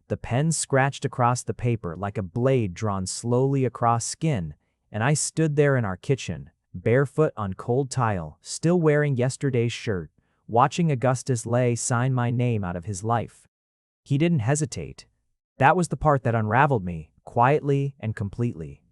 The pen scratched across the paper like a blade drawn slowly across skin, and I stood there in our kitchen, barefoot on cold tile, still wearing yesterday's shirt, watching Augustus Lay sign my name out of his life. He didn't hesitate. That was the part that unraveled me, quietly and completely.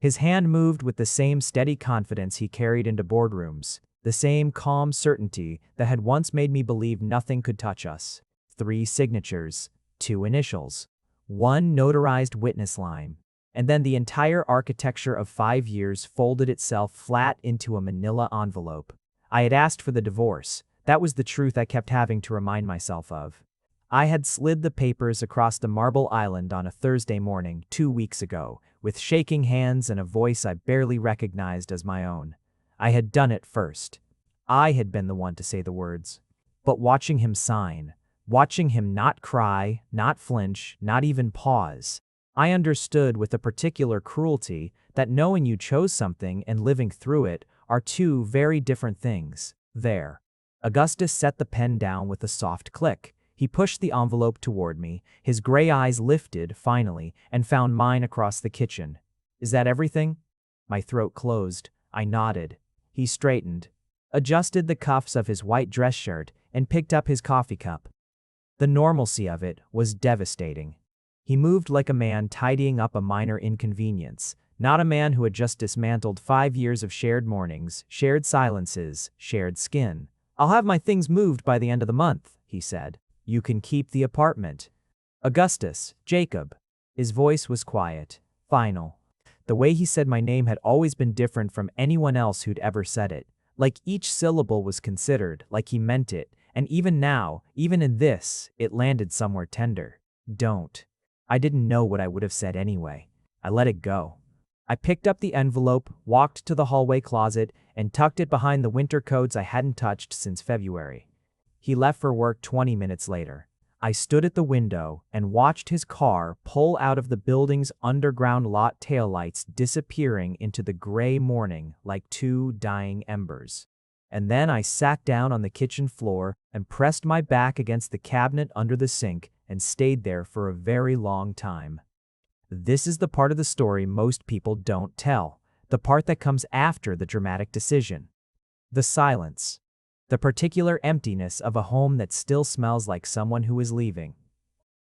His hand moved with the same steady confidence he carried into boardrooms, the same calm certainty that had once made me believe nothing could touch us. 3 signatures, 2 initials, 1 notarized witness line, and then the entire architecture of 5 years folded itself flat into a manila envelope. I had asked for the divorce. That was the truth I kept having to remind myself of. I had slid the papers across the marble island on a Thursday morning 2 weeks ago, with shaking hands and a voice I barely recognized as my own. I had done it first. I had been the one to say the words. But watching him sign, watching him not cry, not flinch, not even pause, I understood with a particular cruelty that knowing you chose something and living through it are 2 very different things. There. Augustus set the pen down with a soft click. He pushed the envelope toward me, his gray eyes lifted, finally, and found mine across the kitchen. "Is that everything?" My throat closed. I nodded. He straightened, adjusted the cuffs of his white dress shirt, and picked up his coffee cup. The normalcy of it was devastating. He moved like a man tidying up a minor inconvenience, not a man who had just dismantled 5 years of shared mornings, shared silences, shared skin. "I'll have my things moved by the end of the month," he said. "You can keep the apartment." Augustus, Jacob. His voice was quiet, final. The way he said my name had always been different from anyone else who'd ever said it. Like each syllable was considered, like he meant it, and even now, even in this, it landed somewhere tender. Don't. I didn't know what I would have said anyway. I let it go. I picked up the envelope, walked to the hallway closet, and tucked it behind the winter coats I hadn't touched since February. He left for work 20 minutes later. I stood at the window and watched his car pull out of the building's underground lot taillights, disappearing into the gray morning like 2 dying embers. And then I sat down on the kitchen floor and pressed my back against the cabinet under the sink and stayed there for a very long time. This is the part of the story most people don't tell, the part that comes after the dramatic decision. The silence. The particular emptiness of a home that still smells like someone who is leaving.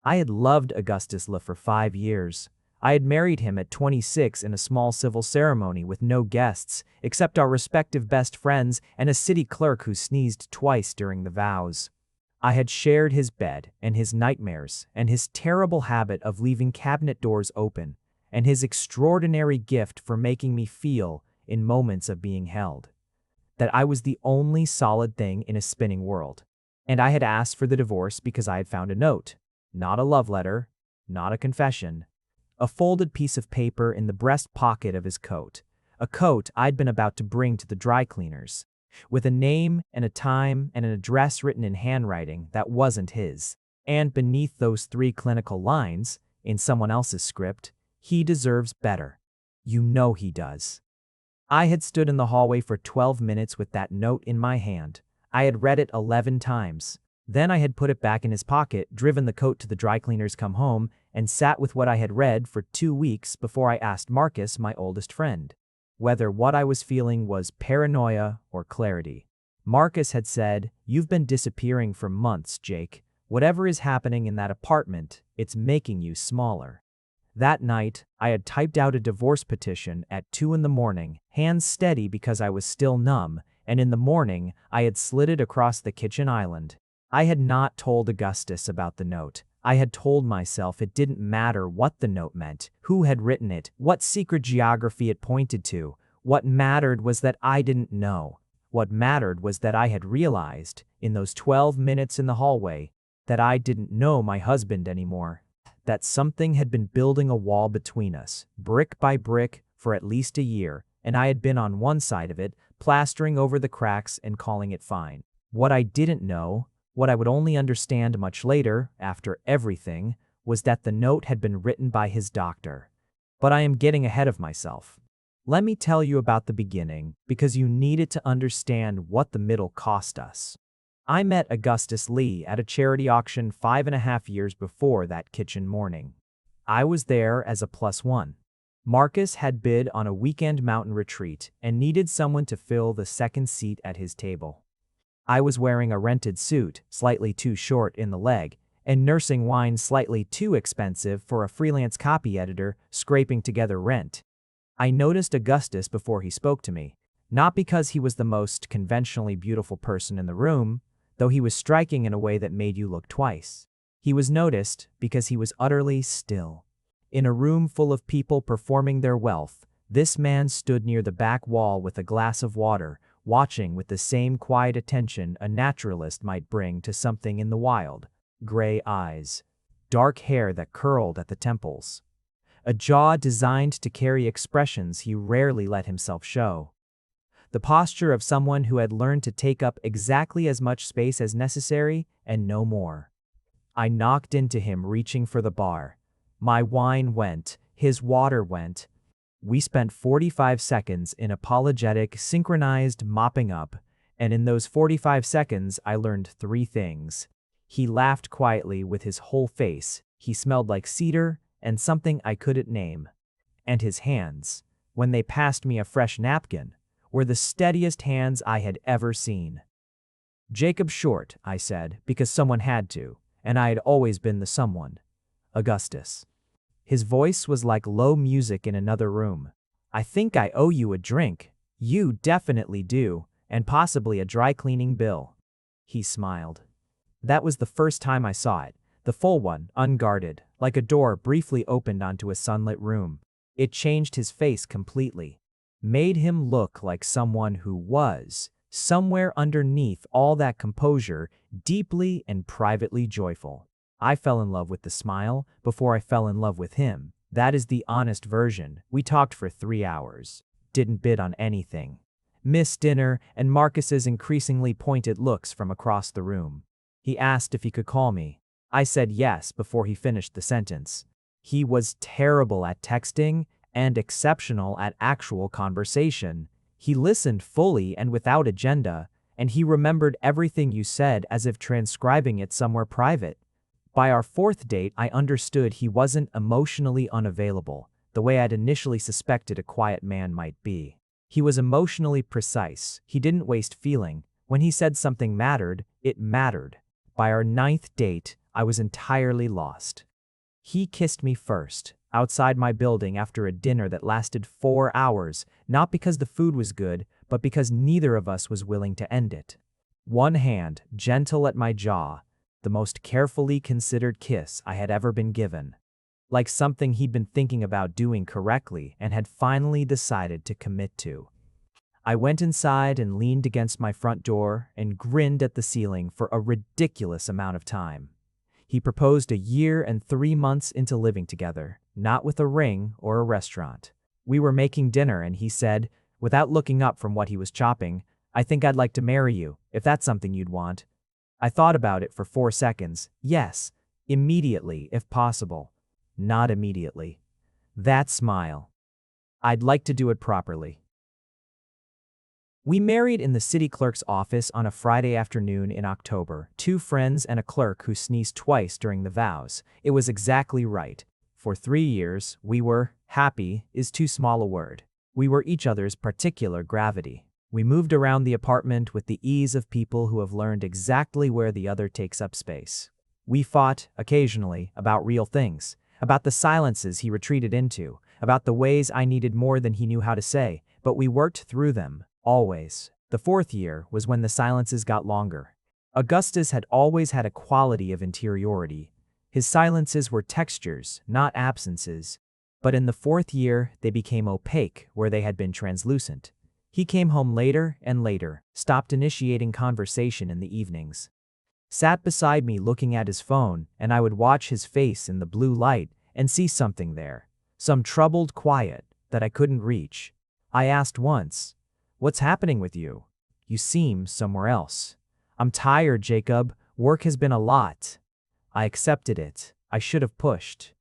I had loved Augustus Le for 5 years. I had married him at 26 in a small civil ceremony with no guests, except our respective best friends and a city clerk who sneezed twice during the vows. I had shared his bed and his nightmares and his terrible habit of leaving cabinet doors open and his extraordinary gift for making me feel, in moments of being held, that I was the only solid thing in a spinning world. And I had asked for the divorce because I had found a note. Not a love letter, not a confession. A folded piece of paper in the breast pocket of his coat. A coat I'd been about to bring to the dry cleaners, with a name and a time and an address written in handwriting that wasn't his. And beneath those 3 clinical lines, in someone else's script, "He deserves better. You know he does." I had stood in the hallway for 12 minutes with that note in my hand. I had read it 11 times. Then I had put it back in his pocket, driven the coat to the dry cleaners, come home, and sat with what I had read for 2 weeks before I asked Marcus, my oldest friend, whether what I was feeling was paranoia or clarity. Marcus had said, "You've been disappearing for months, Jake. Whatever is happening in that apartment, it's making you smaller." That night, I had typed out a divorce petition at 2 in the morning, hands steady because I was still numb, and in the morning, I had slid it across the kitchen island. I had not told Augustus about the note. I had told myself it didn't matter what the note meant, who had written it, what secret geography it pointed to. What mattered was that I didn't know. What mattered was that I had realized, in those 12 minutes in the hallway, that I didn't know my husband anymore. That something had been building a wall between us, brick by brick, for at least a year, and I had been on one side of it, plastering over the cracks and calling it fine. What I didn't know, what I would only understand much later, after everything, was that the note had been written by his doctor. But I am getting ahead of myself. Let me tell you about the beginning, because you needed to understand what the middle cost us. I met Augustus Lee at a charity auction 5.5 years before that kitchen morning. I was there as a +1. Marcus had bid on a weekend mountain retreat and needed someone to fill the second seat at his table. I was wearing a rented suit, slightly too short in the leg, and nursing wine slightly too expensive for a freelance copy editor scraping together rent. I noticed Augustus before he spoke to me, not because he was the most conventionally beautiful person in the room, though he was striking in a way that made you look twice. He was noticed because he was utterly still. In a room full of people performing their wealth, this man stood near the back wall with a glass of water, watching with the same quiet attention a naturalist might bring to something in the wild. Gray eyes, dark hair that curled at the temples, a jaw designed to carry expressions he rarely let himself show. The posture of someone who had learned to take up exactly as much space as necessary and no more. I knocked into him reaching for the bar. My wine went, his water went. We spent 45 seconds in apologetic, synchronized mopping up, and in those 45 seconds I learned 3 things. He laughed quietly with his whole face, he smelled like cedar and something I couldn't name. And his hands, when they passed me a fresh napkin, were the steadiest hands I had ever seen. Jacob Short, I said, because someone had to, and I had always been the someone. Augustus. His voice was like low music in another room. I think I owe you a drink. You definitely do, and possibly a dry cleaning bill. He smiled. That was the first time I saw it, the full one, unguarded, like a door briefly opened onto a sunlit room. It changed his face completely, made him look like someone who was, somewhere underneath all that composure, deeply and privately joyful. I fell in love with the smile before I fell in love with him. That is the honest version. We talked for 3 hours. Didn't bid on anything. Missed dinner and Marcus's increasingly pointed looks from across the room. He asked if he could call me. I said yes before he finished the sentence. He was terrible at texting and exceptional at actual conversation. He listened fully and without agenda, and he remembered everything you said as if transcribing it somewhere private. By our 4th date, I understood he wasn't emotionally unavailable, the way I'd initially suspected a quiet man might be. He was emotionally precise. He didn't waste feeling. When he said something mattered, it mattered. By our 9th date, I was entirely lost. He kissed me first, outside my building after a dinner that lasted 4 hours, not because the food was good, but because neither of us was willing to end it. One hand, gentle at my jaw, the most carefully considered kiss I had ever been given. Like something he'd been thinking about doing correctly and had finally decided to commit to. I went inside and leaned against my front door and grinned at the ceiling for a ridiculous amount of time. He proposed a year and 3 months into living together, not with a ring or a restaurant. We were making dinner and he said, without looking up from what he was chopping, "I think I'd like to marry you, if that's something you'd want." I thought about it for 4 seconds. Yes, immediately, if possible. Not immediately. That smile. I'd like to do it properly. We married in the city clerk's office on a Friday afternoon in October, 2 friends and a clerk who sneezed twice during the vows. It was exactly right. For 3 years, we were, happy is too small a word. We were each other's particular gravity. We moved around the apartment with the ease of people who have learned exactly where the other takes up space. We fought, occasionally, about real things, about the silences he retreated into, about the ways I needed more than he knew how to say, but we worked through them, always. The 4th year was when the silences got longer. Augustus had always had a quality of interiority. His silences were textures, not absences. But in the 4th year, they became opaque where they had been translucent. He came home later and later, stopped initiating conversation in the evenings. Sat beside me looking at his phone, and I would watch his face in the blue light and see something there, some troubled quiet that I couldn't reach. I asked once, "What's happening with you? You seem somewhere else." "I'm tired, Jacob. Work has been a lot." I accepted it. I should have pushed.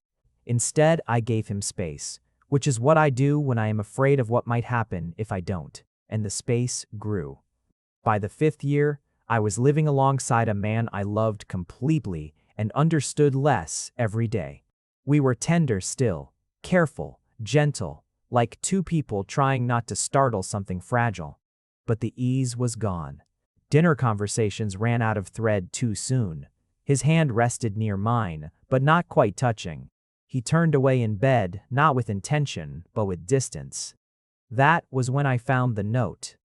Instead, I gave him space, which is what I do when I am afraid of what might happen if I don't, and the space grew. By the 5th year, I was living alongside a man I loved completely and understood less every day. We were tender still, careful, gentle, like two people trying not to startle something fragile. But the ease was gone. Dinner conversations ran out of thread too soon. His hand rested near mine, but not quite touching. He turned away in bed, not with intention, but with distance. That was when I found the note.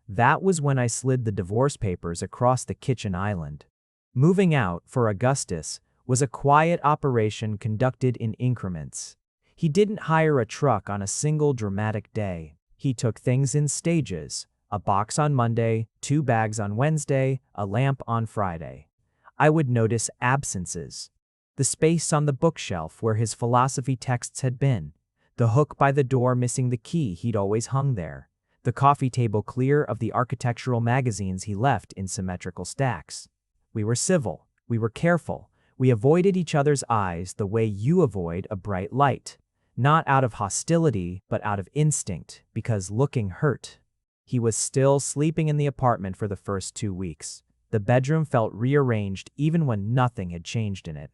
That was when I slid the divorce papers across the kitchen island. Moving out, for Augustus, was a quiet operation conducted in increments. He didn't hire a truck on a single dramatic day. He took things in stages: a box on Monday, 2 bags on Wednesday, a lamp on Friday. I would notice absences. The space on the bookshelf where his philosophy texts had been. The hook by the door missing the key he'd always hung there. The coffee table clear of the architectural magazines he left in symmetrical stacks. We were civil. We were careful. We avoided each other's eyes the way you avoid a bright light. Not out of hostility, but out of instinct, because looking hurt. He was still sleeping in the apartment for the first 2 weeks. The bedroom felt rearranged even when nothing had changed in it.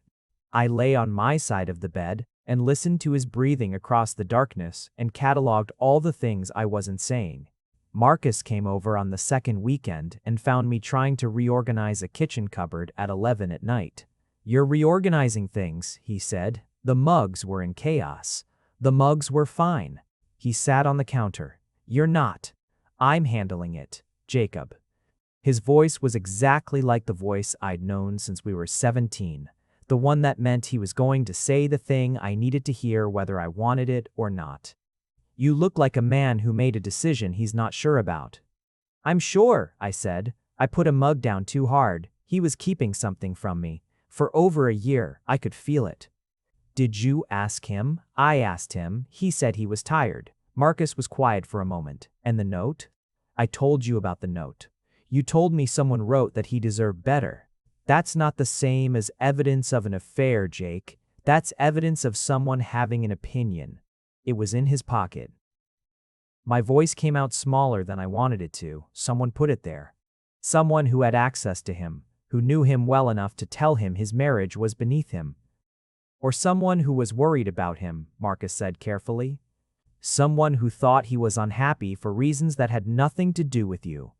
I lay on my side of the bed and listened to his breathing across the darkness and cataloged all the things I wasn't saying. Marcus came over on the second weekend and found me trying to reorganize a kitchen cupboard at 11 at night. "You're reorganizing things," he said. The mugs were in chaos. The mugs were fine. He sat on the counter. "You're not. I'm handling it, Jacob." His voice was exactly like the voice I'd known since we were 17. The one that meant he was going to say the thing I needed to hear whether I wanted it or not. "You look like a man who made a decision he's not sure about." "I'm sure," I said. I put a mug down too hard. He was keeping something from me. For over a year, I could feel it. "Did you ask him?" I asked him. He said he was tired. Marcus was quiet for a moment. "And the note?" "I told you about the note. You told me someone wrote that he deserved better." "That's not the same as evidence of an affair, Jake. That's evidence of someone having an opinion." It was in his pocket. My voice came out smaller than I wanted it to. Someone put it there. Someone who had access to him, who knew him well enough to tell him his marriage was beneath him. "Or someone who was worried about him," Marcus said carefully. "Someone who thought he was unhappy for reasons that had nothing to do with you."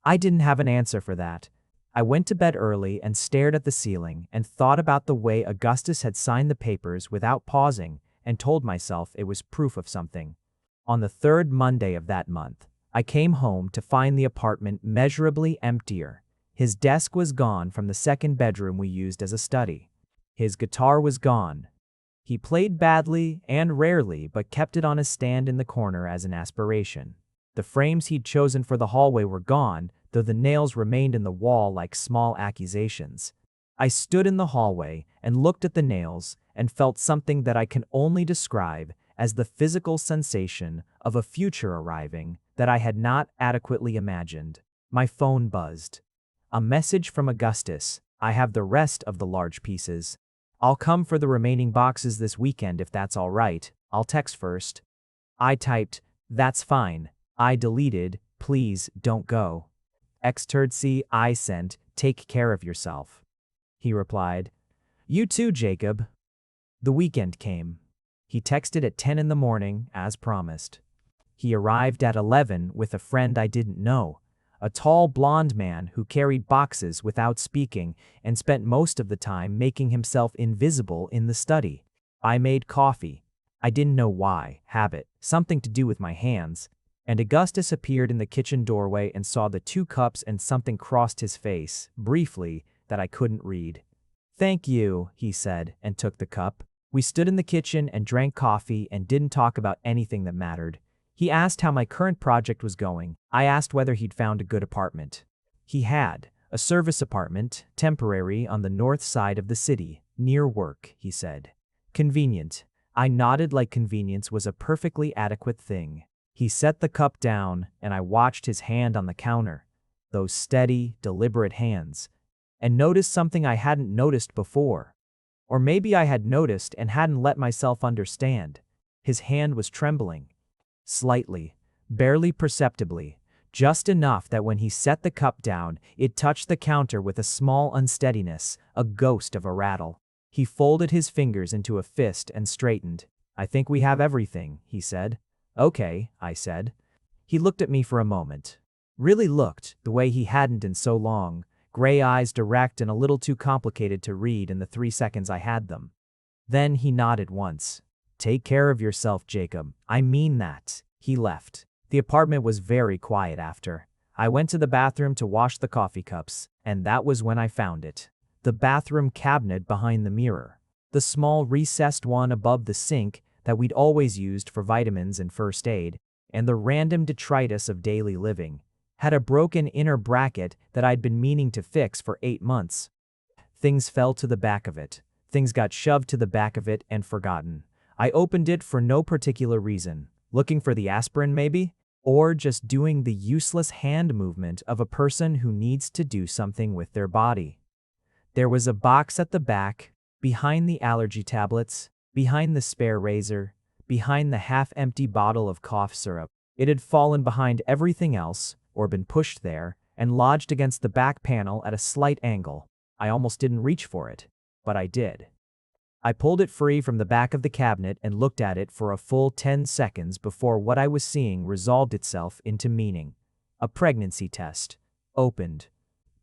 I didn't have an answer for that. I went to bed early and stared at the ceiling and thought about the way Augustus had signed the papers without pausing and told myself it was proof of something. On the 3rd Monday of that month, I came home to find the apartment measurably emptier. His desk was gone from the second bedroom we used as a study. His guitar was gone. He played badly and rarely, but kept it on a stand in the corner as an aspiration. The frames he'd chosen for the hallway were gone, though the nails remained in the wall like small accusations. I stood in the hallway and looked at the nails and felt something that I can only describe as the physical sensation of a future arriving that I had not adequately imagined. My phone buzzed. A message from Augustus. "I have the rest of the large pieces. I'll come for the remaining boxes this weekend if that's all right. I'll text first." I typed, "That's fine." I deleted, "Please don't go." Extertsi I sent, "Take care of yourself." He replied, "You too, Jacob." The weekend came. He texted at 10 in the morning, as promised. He arrived at 11 with a friend I didn't know, a tall blonde man who carried boxes without speaking and spent most of the time making himself invisible in the study. I made coffee. I didn't know why, habit, something to do with my hands. And Augustus appeared in the kitchen doorway and saw the 2 cups and something crossed his face, briefly, that I couldn't read. "Thank you," he said, and took the cup. We stood in the kitchen and drank coffee and didn't talk about anything that mattered. He asked how my current project was going. I asked whether he'd found a good apartment. He had, a service apartment, temporary, on the north side of the city, near work, he said. Convenient. I nodded like convenience was a perfectly adequate thing. He set the cup down, and I watched his hand on the counter, those steady, deliberate hands, and noticed something I hadn't noticed before. Or maybe I had noticed and hadn't let myself understand. His hand was trembling. Slightly, barely perceptibly, just enough that when he set the cup down, it touched the counter with a small unsteadiness, a ghost of a rattle. He folded his fingers into a fist and straightened. "I think we have everything," he said. "Okay," I said. He looked at me for a moment. Really looked, the way he hadn't in so long, gray eyes direct and a little too complicated to read in the 3 seconds I had them. Then he nodded once. "Take care of yourself, Jacob. I mean that." He left. The apartment was very quiet after. I went to the bathroom to wash the coffee cups, and that was when I found it. The bathroom cabinet behind the mirror. The small recessed one above the sink that we'd always used for vitamins and first aid, and the random detritus of daily living, had a broken inner bracket that I'd been meaning to fix for 8 months. Things fell to the back of it. Things got shoved to the back of it and forgotten. I opened it for no particular reason. Looking for the aspirin maybe? Or just doing the useless hand movement of a person who needs to do something with their body. There was a box at the back, behind the allergy tablets, behind the spare razor, behind the half-empty bottle of cough syrup. It had fallen behind everything else, or been pushed there, and lodged against the back panel at a slight angle. I almost didn't reach for it, but I did. I pulled it free from the back of the cabinet and looked at it for a full 10 seconds before what I was seeing resolved itself into meaning. A pregnancy test. Opened.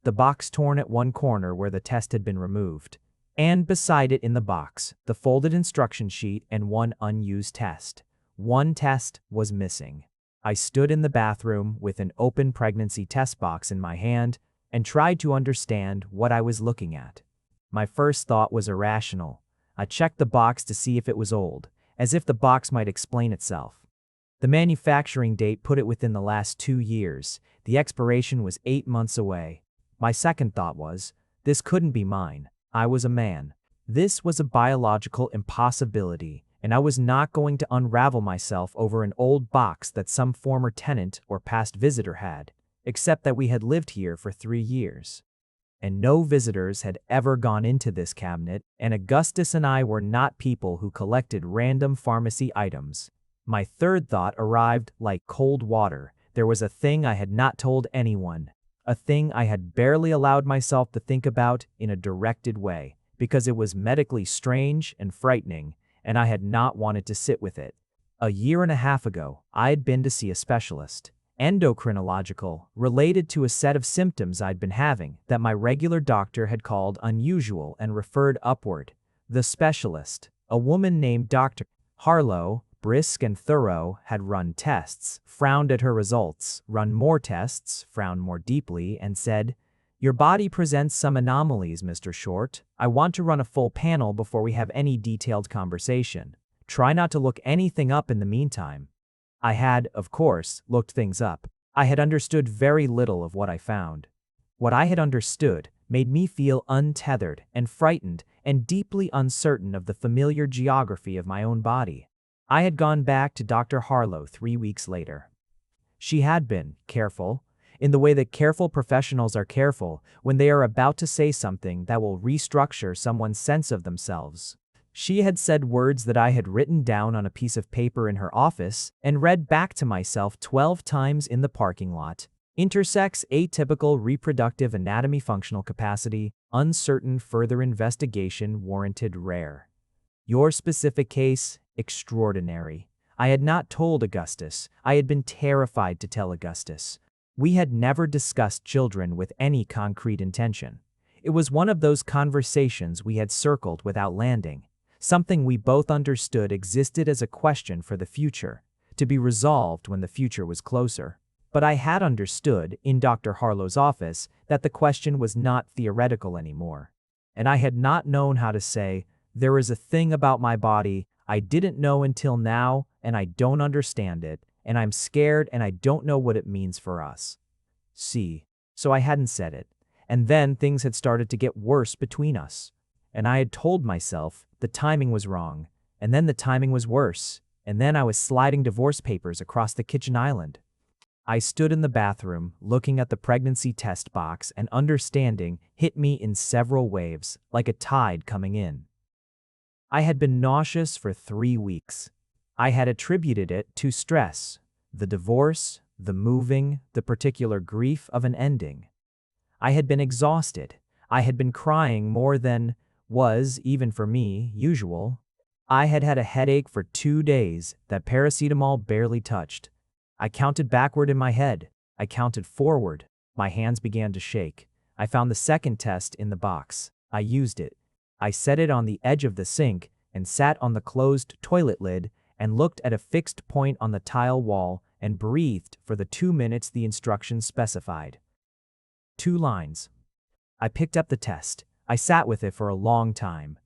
The box torn at one corner where the test had been removed. And beside it in the box, the folded instruction sheet and one unused test. One test was missing. I stood in the bathroom with an open pregnancy test box in my hand and tried to understand what I was looking at. My first thought was irrational. I checked the box to see if it was old, as if the box might explain itself. The manufacturing date put it within the last 2 years. The expiration was 8 months away. My second thought was, this couldn't be mine. I was a man. This was a biological impossibility, and I was not going to unravel myself over an old box that some former tenant or past visitor had, except that we had lived here for 3 years. And no visitors had ever gone into this cabinet, and Augustus and I were not people who collected random pharmacy items. My third thought arrived like cold water. There was a thing I had not told anyone, a thing I had barely allowed myself to think about in a directed way, because it was medically strange and frightening, and I had not wanted to sit with it. A year and a half ago, I had been to see a specialist. Endocrinological, related to a set of symptoms I'd been having that my regular doctor had called unusual and referred upward. The specialist, a woman named Dr. Harlow, brisk and thorough, had run tests, frowned at her results, run more tests, frowned more deeply, and said, "Your body presents some anomalies, Mr. Short. I want to run a full panel before we have any detailed conversation. Try not to look anything up in the meantime." I had, of course, looked things up. I had understood very little of what I found. What I had understood made me feel untethered and frightened and deeply uncertain of the familiar geography of my own body. I had gone back to Dr. Harlow 3 weeks later. She had been careful, in the way that careful professionals are careful when they are about to say something that will restructure someone's sense of themselves. She had said words that I had written down on a piece of paper in her office and read back to myself 12 times in the parking lot. Intersex atypical reproductive anatomy functional capacity, uncertain further investigation warranted rare. Your specific case, extraordinary. I had not told Augustus. I had been terrified to tell Augustus. We had never discussed children with any concrete intention. It was one of those conversations we had circled without landing. Something we both understood existed as a question for the future, to be resolved when the future was closer. But I had understood, in Dr. Harlow's office, that the question was not theoretical anymore. And I had not known how to say, there is a thing about my body I didn't know until now, and I don't understand it, and I'm scared and I don't know what it means for us. See, so I hadn't said it. And then things had started to get worse between us. And I had told myself the timing was wrong, and then the timing was worse, and then I was sliding divorce papers across the kitchen island. I stood in the bathroom, looking at the pregnancy test box, and understanding hit me in several waves, like a tide coming in. I had been nauseous for 3 weeks. I had attributed it to stress, the divorce, the moving, the particular grief of an ending. I had been exhausted. I had been crying more than was, even for me, usual. I had had a headache for 2 days that paracetamol barely touched. I counted backward in my head. I counted forward. My hands began to shake. I found the second test in the box. I used it. I set it on the edge of the sink and sat on the closed toilet lid and looked at a fixed point on the tile wall and breathed for the 2 minutes the instructions specified. 2 lines. I picked up the test. I sat with it for a long time.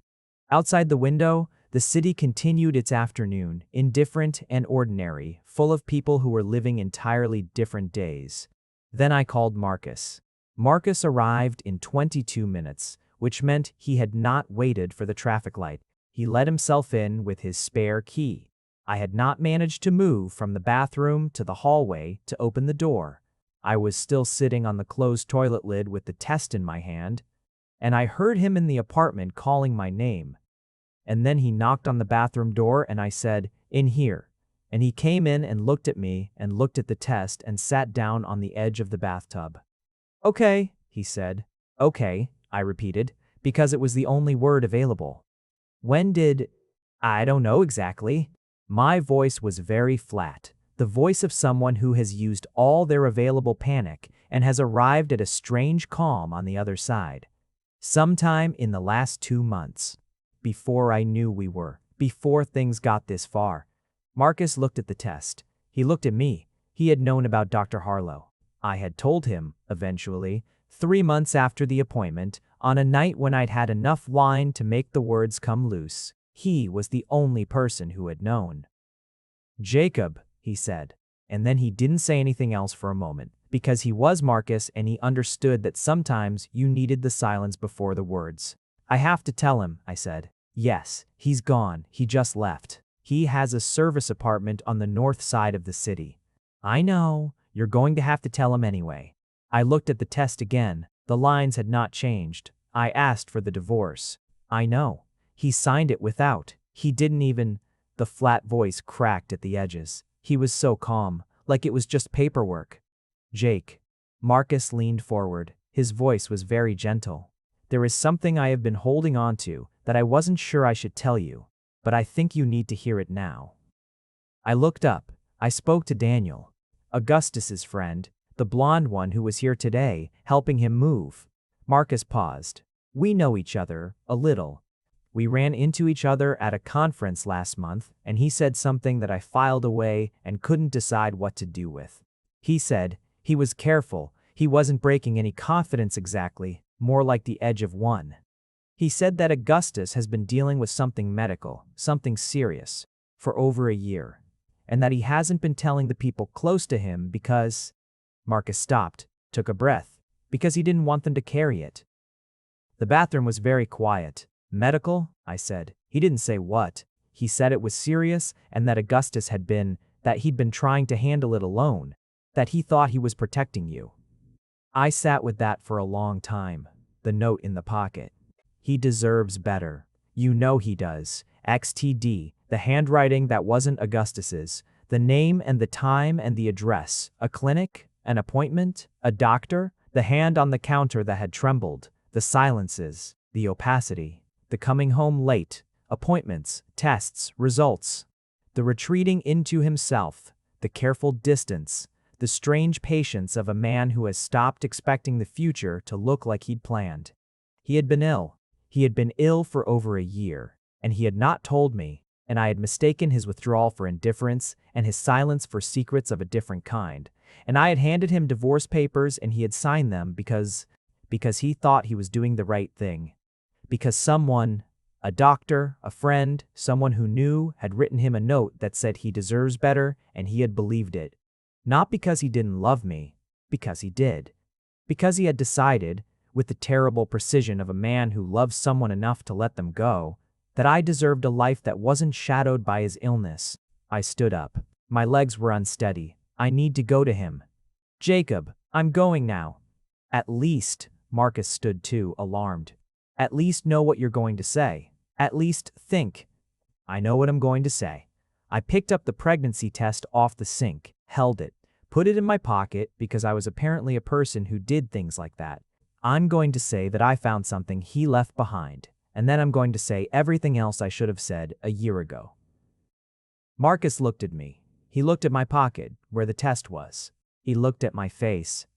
Outside the window, the city continued its afternoon, indifferent and ordinary, full of people who were living entirely different days. Then I called Marcus. Marcus arrived in 22 minutes, which meant he had not waited for the traffic light. He let himself in with his spare key. I had not managed to move from the bathroom to the hallway to open the door. I was still sitting on the closed toilet lid with the test in my hand, and I heard him in the apartment calling my name. And then he knocked on the bathroom door and I said, "In here." And he came in and looked at me and looked at the test and sat down on the edge of the bathtub. "Okay," he said. "Okay," I repeated, because it was the only word available. "When did—" "I don't know exactly." My voice was very flat, the voice of someone who has used all their available panic and has arrived at a strange calm on the other side. Sometime in the last 2 months. Before I knew before things got this far. Marcus looked at the test. He looked at me. He had known about Dr. Harlow. I had told him, eventually, 3 months after the appointment, on a night when I'd had enough wine to make the words come loose. He was the only person who had known. "Jacob," he said. And then he didn't say anything else for a moment, because he was Marcus and he understood that sometimes you needed the silence before the words. "I have to tell him," I said. "Yes, he's gone. He just left. He has a service apartment on the north side of the city." "I know. You're going to have to tell him anyway." I looked at the test again. The lines had not changed. I asked for the divorce. "I know. He signed it without. He didn't even—" The flat voice cracked at the edges. He was so calm, like it was just paperwork. "Jake." Marcus leaned forward. His voice was very gentle. "There is something I have been holding on to that I wasn't sure I should tell you, but I think you need to hear it now." I looked up. I spoke to Daniel, Augustus's friend, the blonde one who was here today, helping him move. Marcus paused. "We know each other, a little. We ran into each other at a conference last month, and he said something that I filed away and couldn't decide what to do with. He said he was careful, he wasn't breaking any confidence exactly, more like the edge of one. He said that Augustus has been dealing with something medical, something serious, for over a year, and that he hasn't been telling the people close to him because—" Marcus stopped, took a breath, "because he didn't want them to carry it." The bathroom was very quiet. "Medical?" I said. He didn't say what. He said it was serious and that Augustus that he'd been trying to handle it alone, that he thought he was protecting you. I sat with that for a long time, the note in the pocket. "He deserves better. You know he does. XTD, the handwriting that wasn't Augustus's, the name and the time and the address, a clinic, an appointment, a doctor, the hand on the counter that had trembled, the silences, the opacity, the coming home late, appointments, tests, results, the retreating into himself, the careful distance, the strange patience of a man who has stopped expecting the future to look like he'd planned. He had been ill. He had been ill for over a year, and he had not told me, and I had mistaken his withdrawal for indifference and his silence for secrets of a different kind, and I had handed him divorce papers and he had signed them because he thought he was doing the right thing. Because someone, a doctor, a friend, someone who knew, had written him a note that said he deserves better, and he had believed it. Not because he didn't love me, because he did. Because he had decided, with the terrible precision of a man who loves someone enough to let them go, that I deserved a life that wasn't shadowed by his illness. I stood up. My legs were unsteady. "I need to go to him." "Jacob, I'm going now." "At least," Marcus stood too, alarmed. "At least know what you're going to say. At least think." "I know what I'm going to say." I picked up the pregnancy test off the sink, held it, put it in my pocket because I was apparently a person who did things like that. I'm going to say that I found something he left behind, and then I'm going to say everything else I should have said a year ago. Marcus looked at me. He looked at my pocket, where the test was. He looked at my face.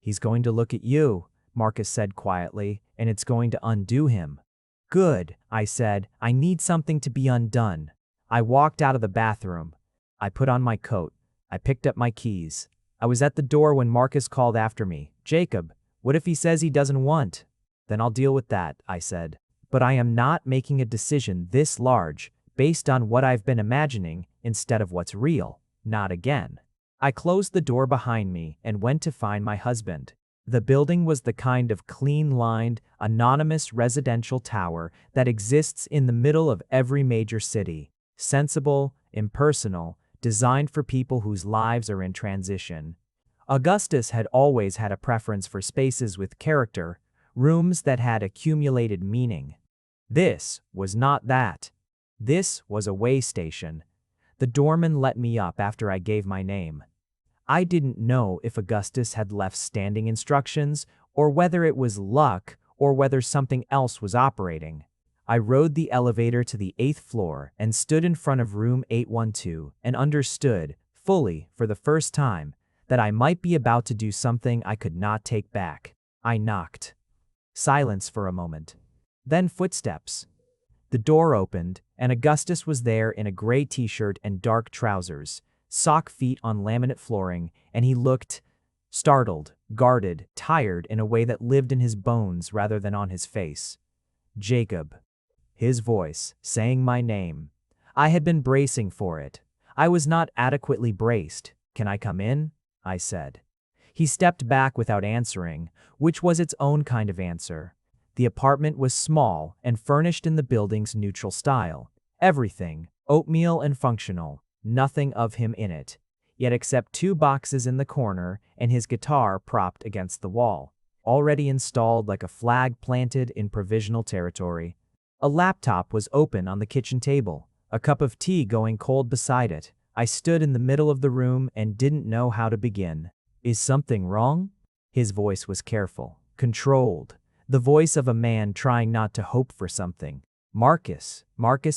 He's going to look at you, Marcus said quietly, and it's going to undo him. Good, I said. I need something to be undone. I walked out of the bathroom. I put on my coat. I picked up my keys. I was at the door when Marcus called after me. Jacob, what if he says he doesn't want? Then I'll deal with that, I said. But I am not making a decision this large based on what I've been imagining instead of what's real. Not again. I closed the door behind me and went to find my husband. The building was the kind of clean-lined, anonymous residential tower that exists in the middle of every major city. Sensible, impersonal, designed for people whose lives are in transition. Augustus had always had a preference for spaces with character, rooms that had accumulated meaning. This was not that. This was a way station. The doorman let me up after I gave my name. I didn't know if Augustus had left standing instructions, or whether it was luck, or whether something else was operating. I rode the elevator to the 8th floor and stood in front of room 812 and understood, fully, for the first time, that I might be about to do something I could not take back. I knocked. Silence for a moment. Then footsteps. The door opened, and Augustus was there in a gray t-shirt and dark trousers, sock feet on laminate flooring, and he looked startled, guarded, tired in a way that lived in his bones rather than on his face. Jacob. His voice, saying my name. I had been bracing for it. I was not adequately braced. Can I come in? I said. He stepped back without answering, which was its own kind of answer. The apartment was small and furnished in the building's neutral style. Everything, oatmeal and functional, nothing of him in it, yet except 2 boxes in the corner and his guitar propped against the wall, already installed like a flag planted in provisional territory. A laptop was open on the kitchen table, a cup of tea going cold beside it. I stood in the middle of the room and didn't know how to begin. Is something wrong? His voice was careful, controlled, the voice of a man trying not to hope for something. Marcus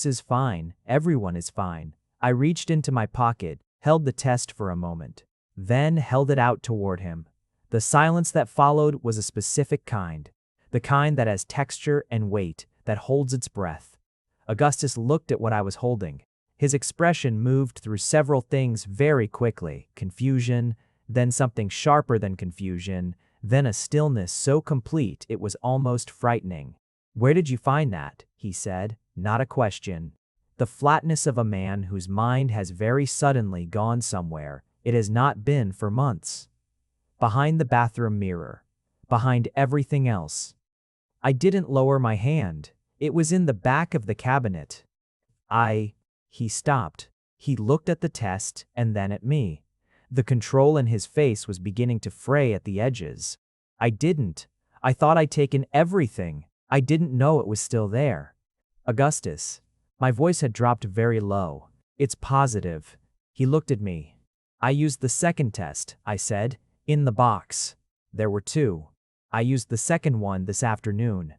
is fine, everyone is fine. I reached into my pocket, held the test for a moment, then held it out toward him. The silence that followed was a specific kind, the kind that has texture and weight, that holds its breath. Augustus looked at what I was holding. His expression moved through several things very quickly. Confusion, then something sharper than confusion, then a stillness so complete it was almost frightening. Where did you find that? He said, not a question. The flatness of a man whose mind has very suddenly gone somewhere it has not been for months. Behind the bathroom mirror. Behind everything else. I didn't lower my hand. It was in the back of the cabinet. He stopped. He looked at the test and then at me. The control in his face was beginning to fray at the edges. I thought I'd taken everything. I didn't know it was still there. Augustus. My voice had dropped very low. It's positive. He looked at me. I used the second test, I said, in the box. There were 2. I used the second one this afternoon.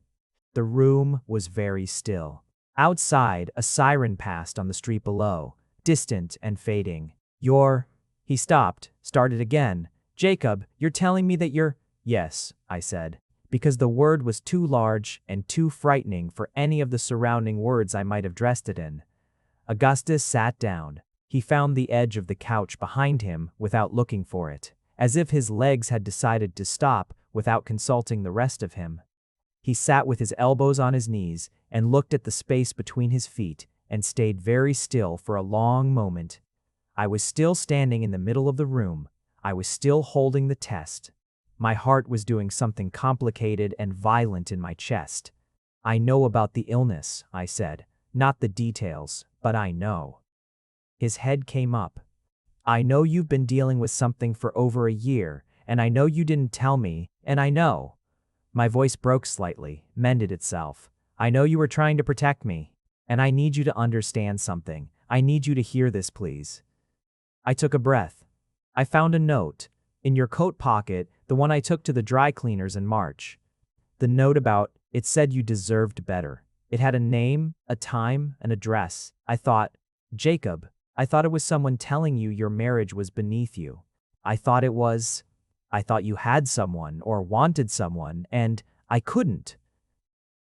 The room was very still. Outside, a siren passed on the street below, distant and fading. He stopped, started again. Jacob, you're telling me that you're… Yes, I said, because the word was too large and too frightening for any of the surrounding words I might have dressed it in. Augustus sat down. He found the edge of the couch behind him without looking for it, as if his legs had decided to stop without consulting the rest of him. He sat with his elbows on his knees and looked at the space between his feet and stayed very still for a long moment. I was still standing in the middle of the room. I was still holding the test. My heart was doing something complicated and violent in my chest. I know about the illness, I said. Not the details, but I know. His head came up. I know you've been dealing with something for over a year, and I know you didn't tell me, and I know. My voice broke slightly, mended itself. I know you were trying to protect me, and I need you to understand something. I need you to hear this, please. I took a breath. I found a note. In your coat pocket, the one I took to the dry cleaners in March. The note about it said you deserved better. It had a name, a time, an address. I thought, Jacob, I thought it was someone telling you your marriage was beneath you. I thought you had someone or wanted someone, and I couldn't.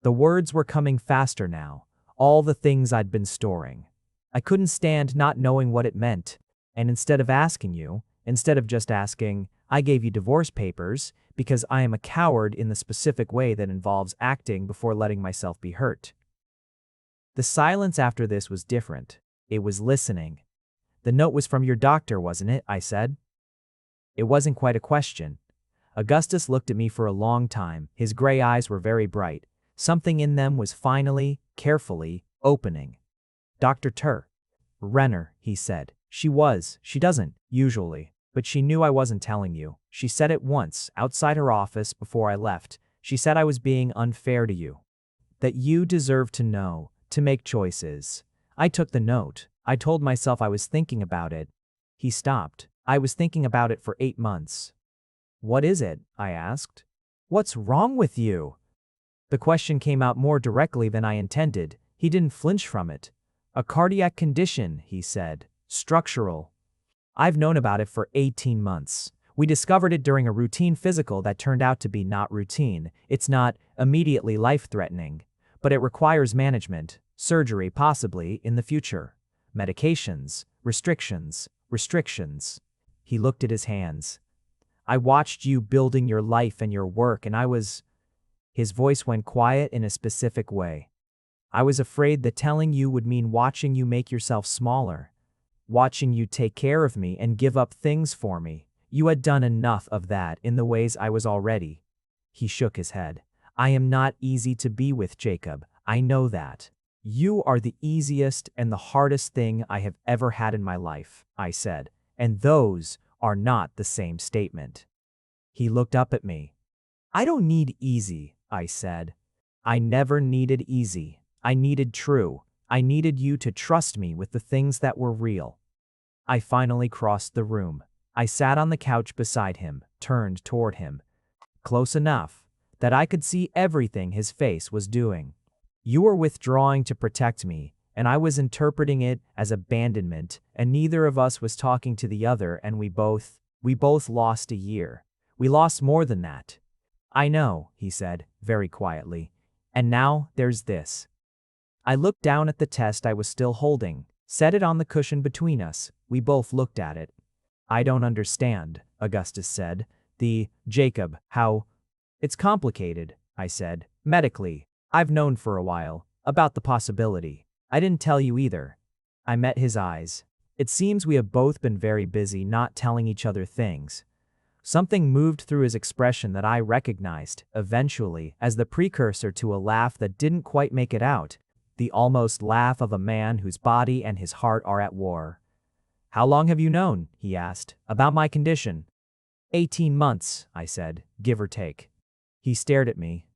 The words were coming faster now, all the things I'd been storing. I couldn't stand not knowing what it meant, and instead of just asking, I gave you divorce papers because I am a coward in the specific way that involves acting before letting myself be hurt. The silence after this was different. It was listening. The note was from your doctor, wasn't it? I said. It wasn't quite a question. Augustus looked at me for a long time. His gray eyes were very bright. Something in them was finally, carefully, opening. Dr. Renner, he said. She doesn't, usually, but she knew I wasn't telling you. She said it once, outside her office, before I left. She said I was being unfair to you. That you deserve to know, to make choices. I took the note. I told myself I was thinking about it. He stopped. I was thinking about it for 8 months. What is it? I asked. What's wrong with you? The question came out more directly than I intended. He didn't flinch from it. A cardiac condition, he said. Structural. I've known about it for 18 months. We discovered it during a routine physical that turned out to be not routine. It's not immediately life-threatening, but it requires management, surgery possibly in the future, medications, restrictions. He looked at his hands. I watched you building your life and your work, and His voice went quiet in a specific way. I was afraid that telling you would mean watching you make yourself smaller. Watching you take care of me and give up things for me. You had done enough of that in the ways I was already. He shook his head. I am not easy to be with, Jacob. I know that. You are the easiest and the hardest thing I have ever had in my life, I said, and those are not the same statement. He looked up at me. I don't need easy, I said. I never needed easy. I needed true. I needed you to trust me with the things that were real. I finally crossed the room. I sat on the couch beside him, turned toward him, close enough that I could see everything his face was doing. You were withdrawing to protect me, and I was interpreting it as abandonment, and neither of us was talking to the other, and we both lost a year. We lost more than that. I know, he said, very quietly. And now there's this. I looked down at the test I was still holding, set it on the cushion between us. We both looked at it. I don't understand, Augustus said. Jacob, how? It's complicated, I said. Medically. I've known for a while about the possibility. I didn't tell you either. I met his eyes. It seems we have both been very busy not telling each other things. Something moved through his expression that I recognized, eventually, as the precursor to a laugh that didn't quite make it out. The almost laugh of a man whose body and his heart are at war. How long have you known, he asked, about my condition? 18 months, I said, give or take. He stared at me.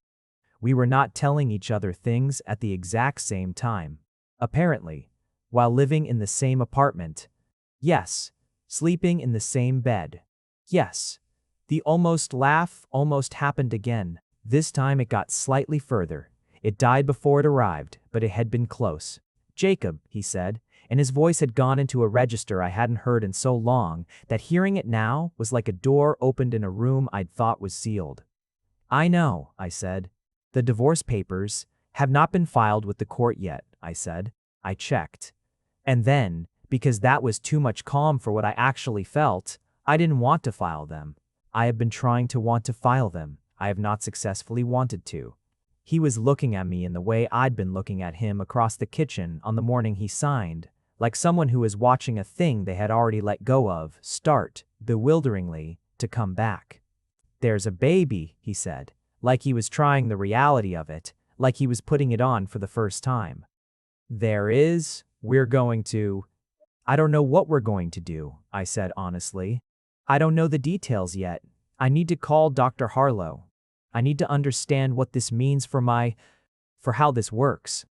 We were not telling each other things at the exact same time. Apparently, while living in the same apartment. Yes, sleeping in the same bed. Yes. The almost laugh almost happened again. This time it got slightly further. It died before it arrived, but it had been close. Jacob, he said, and his voice had gone into a register I hadn't heard in so long that hearing it now was like a door opened in a room I'd thought was sealed. I know, I said. The divorce papers have not been filed with the court yet, I said. I checked. And then, because that was too much calm for what I actually felt, I didn't want to file them. I have been trying to want to file them. I have not successfully wanted to. He was looking at me in the way I'd been looking at him across the kitchen on the morning he signed, like someone who was watching a thing they had already let go of start, bewilderingly, to come back. There's a baby, he said, like he was trying the reality of it, like he was putting it on for the first time. There is, I don't know what we're going to do, I said honestly. I don't know the details yet. I need to call Dr. Harlow. I need to understand what this means for how this works.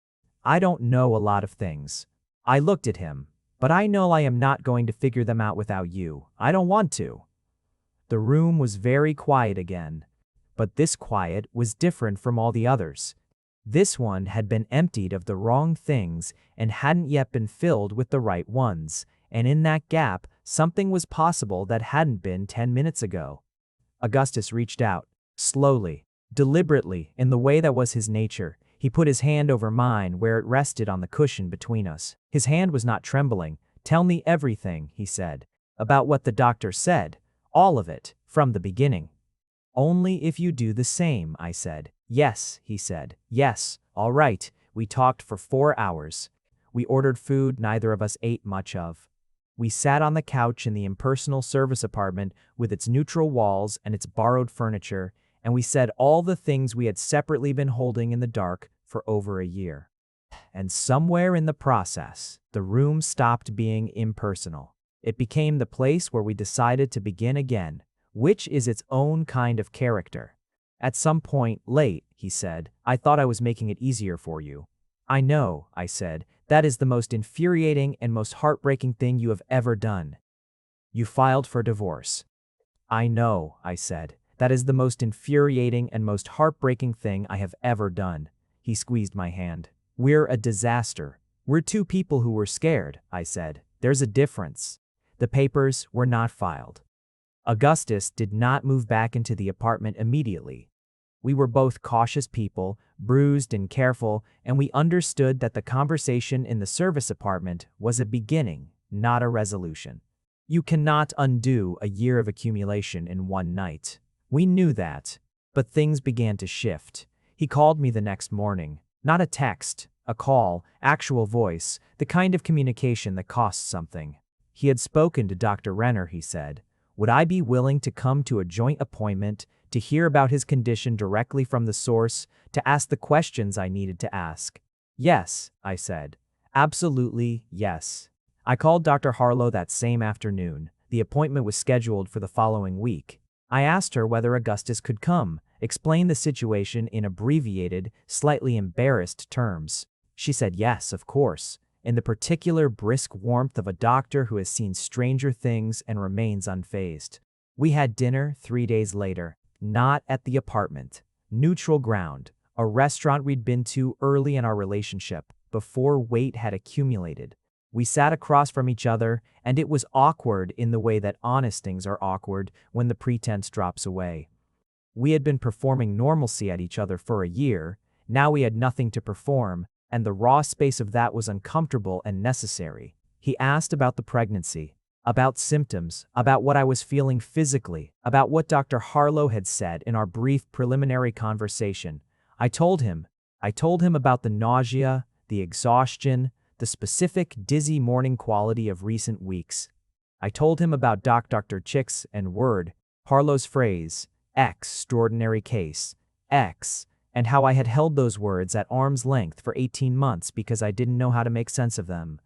I don't know a lot of things. I looked at him. But I know I am not going to figure them out without you. I don't want to." The room was very quiet again. But this quiet was different from all the others. This one had been emptied of the wrong things and hadn't yet been filled with the right ones, and in that gap, something was possible that hadn't been 10 minutes ago. Augustus reached out, slowly, deliberately, in the way that was his nature. He put his hand over mine where it rested on the cushion between us. His hand was not trembling. "Tell me everything," he said, "about what the doctor said. All of it, from the beginning." "Only if you do the same," I said. "Yes," he said. "Yes, all right." We talked for 4 hours. We ordered food neither of us ate much of. We sat on the couch in the impersonal service apartment with its neutral walls and its borrowed furniture, and we said all the things we had separately been holding in the dark for over a year. And somewhere in the process, the room stopped being impersonal. It became the place where we decided to begin again, which is its own kind of character. "At some point, late," he said, "I thought I was making it easier for you." "I know," I said, "that is the most infuriating and most heartbreaking thing you have ever done. You filed for divorce." "I know," I said, "that is the most infuriating and most heartbreaking thing I have ever done." He squeezed my hand. "We're a disaster. We're two people who were scared," I said. "There's a difference." The papers were not filed. Augustus did not move back into the apartment immediately. We were both cautious people, bruised and careful, and we understood that the conversation in the service apartment was a beginning, not a resolution. You cannot undo a year of accumulation in one night. We knew that, but things began to shift. He called me the next morning. Not a text, a call, actual voice, the kind of communication that costs something. He had spoken to Dr. Renner, he said. Would I be willing to come to a joint appointment, to hear about his condition directly from the source, to ask the questions I needed to ask? Yes, I said. Absolutely, yes. I called Dr. Harlow that same afternoon. The appointment was scheduled for the following week. I asked her whether Augustus could come, explain the situation in abbreviated, slightly embarrassed terms. She said yes, of course, in the particular brisk warmth of a doctor who has seen stranger things and remains unfazed. We had dinner 3 days later, not at the apartment. Neutral ground, a restaurant we'd been to early in our relationship, before weight had accumulated. We sat across from each other, and it was awkward in the way that honest things are awkward when the pretense drops away. We had been performing normalcy at each other for a year. Now we had nothing to perform, and the raw space of that was uncomfortable and necessary. He asked about the pregnancy, about symptoms, about what I was feeling physically, about what Dr. Harlow had said in our brief preliminary conversation. I told him about the nausea, the exhaustion, the specific dizzy morning quality of recent weeks. I told him about Dr. Chick's and word, Harlow's phrase, extraordinary case, X, and how I had held those words at arm's length for 18 months because I didn't know how to make sense of them.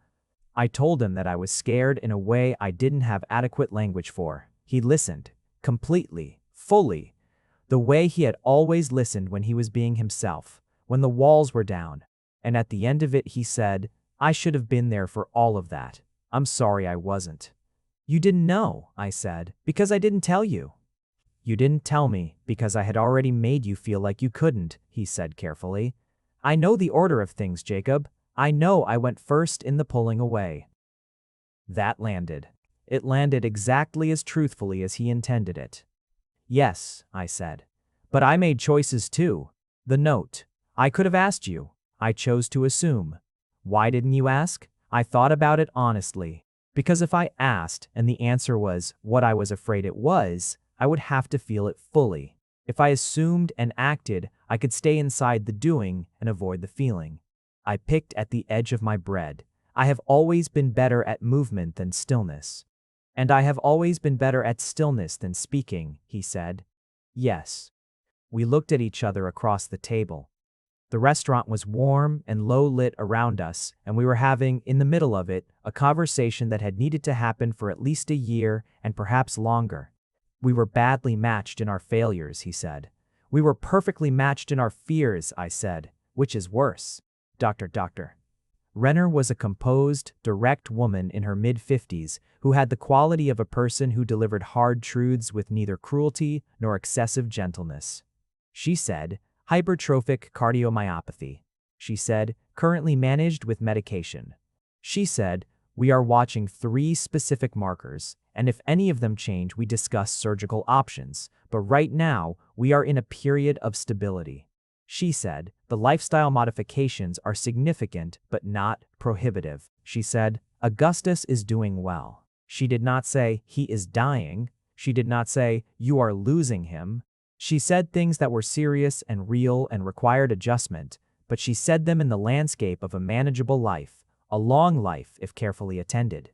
I told him that I was scared in a way I didn't have adequate language for. He listened, completely, fully, the way he had always listened when he was being himself, when the walls were down, and at the end of it he said, I should have been there for all of that. I'm sorry I wasn't. You didn't know, I said, because I didn't tell you. You didn't tell me because I had already made you feel like you couldn't, he said carefully. I know the order of things, Jacob. I know I went first in the pulling away. That landed. It landed exactly as truthfully as he intended it. Yes, I said. But I made choices too. The note. I could have asked you. I chose to assume. Why didn't you ask? I thought about it honestly. Because if I asked and the answer was what I was afraid it was, I would have to feel it fully. If I assumed and acted, I could stay inside the doing and avoid the feeling. I picked at the edge of my bread. I have always been better at movement than stillness. And I have always been better at stillness than speaking, he said. Yes. We looked at each other across the table. The restaurant was warm and low-lit around us, and we were having, in the middle of it, a conversation that had needed to happen for at least a year and perhaps longer. We were badly matched in our failures, he said. We were perfectly matched in our fears, I said. Which is worse? Doctor. Renner was a composed, direct woman in her mid-50s who had the quality of a person who delivered hard truths with neither cruelty nor excessive gentleness. She said, hypertrophic cardiomyopathy. She said, currently managed with medication. She said, we are watching 3 specific markers, and if any of them change, we discuss surgical options, but right now, we are in a period of stability. She said, the lifestyle modifications are significant but not prohibitive. She said, Augustus is doing well. She did not say, he is dying. She did not say, you are losing him. She said things that were serious and real and required adjustment, but she said them in the landscape of a manageable life, a long life if carefully attended.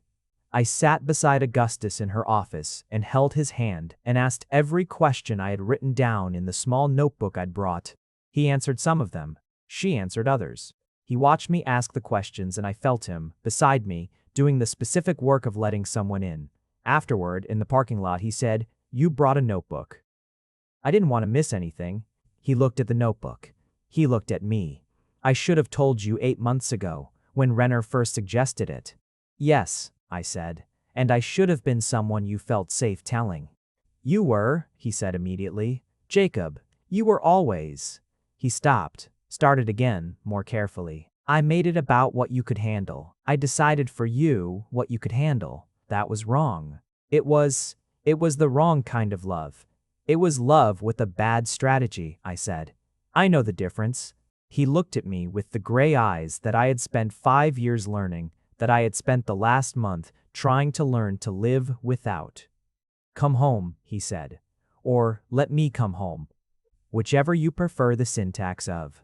I sat beside Augustus in her office and held his hand and asked every question I had written down in the small notebook I'd brought. He answered some of them. She answered others. He watched me ask the questions and I felt him, beside me, doing the specific work of letting someone in. Afterward, in the parking lot, he said, you brought a notebook. I didn't want to miss anything. He looked at the notebook. He looked at me. I should have told you 8 months ago, when Renner first suggested it. Yes, I said, and I should have been someone you felt safe telling. You were, he said immediately. Jacob, you were always. He stopped, started again, more carefully. I made it about what you could handle. I decided for you what you could handle. That was wrong. It was the wrong kind of love. It was love with a bad strategy, I said. I know the difference. He looked at me with the gray eyes that I had spent 5 years learning, that I had spent the last month trying to learn to live without. Come home, he said. Or, let me come home. Whichever you prefer the syntax of.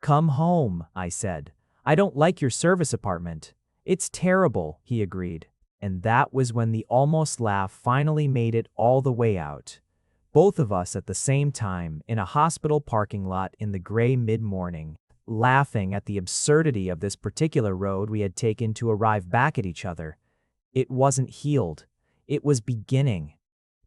Come home, I said. I don't like your service apartment. It's terrible, he agreed. And that was when the almost laugh finally made it all the way out. Both of us at the same time in a hospital parking lot in the gray mid-morning, laughing at the absurdity of this particular road we had taken to arrive back at each other. It wasn't healed. It was beginning.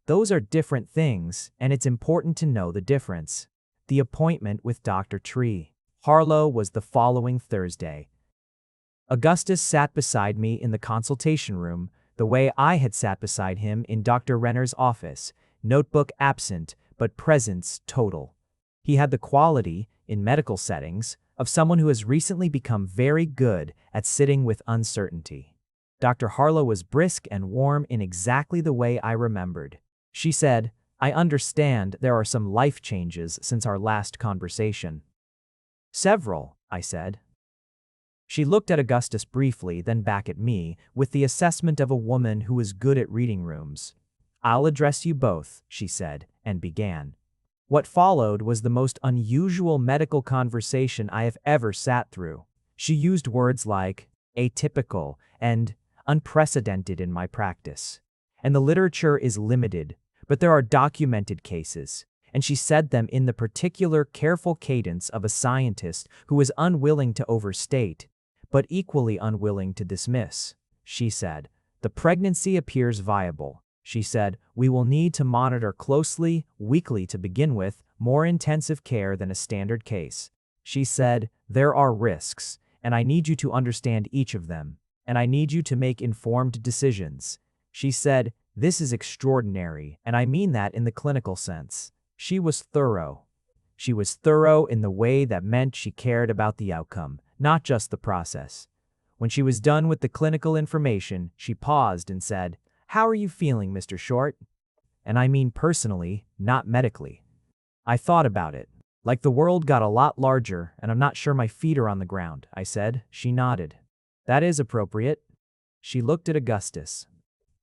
Those are different things, and it's important to know the difference. The appointment with Dr. Tree Harlow was the following Thursday. Augustus sat beside me in the consultation room, the way I had sat beside him in Dr. Renner's office, notebook absent, but presence total. He had the quality, in medical settings, of someone who has recently become very good at sitting with uncertainty. Dr. Harlow was brisk and warm in exactly the way I remembered. She said, I understand there are some life changes since our last conversation. Several, I said. She looked at Augustus briefly, then back at me, with the assessment of a woman who is good at reading rooms. I'll address you both, she said, and began. What followed was the most unusual medical conversation I have ever sat through. She used words like atypical and unprecedented in my practice. And the literature is limited, but there are documented cases, and she said them in the particular careful cadence of a scientist who is unwilling to overstate, but equally unwilling to dismiss. She said, the pregnancy appears viable. She said, we will need to monitor closely, weekly to begin with, more intensive care than a standard case. She said, there are risks, and I need you to understand each of them, and I need you to make informed decisions. She said, this is extraordinary, and I mean that in the clinical sense. She was thorough. She was thorough in the way that meant she cared about the outcome, not just the process. When she was done with the clinical information, she paused and said, how are you feeling, Mr. Short? And I mean personally, not medically. I thought about it. Like the world got a lot larger, and I'm not sure my feet are on the ground, I said. She nodded. That is appropriate. She looked at Augustus.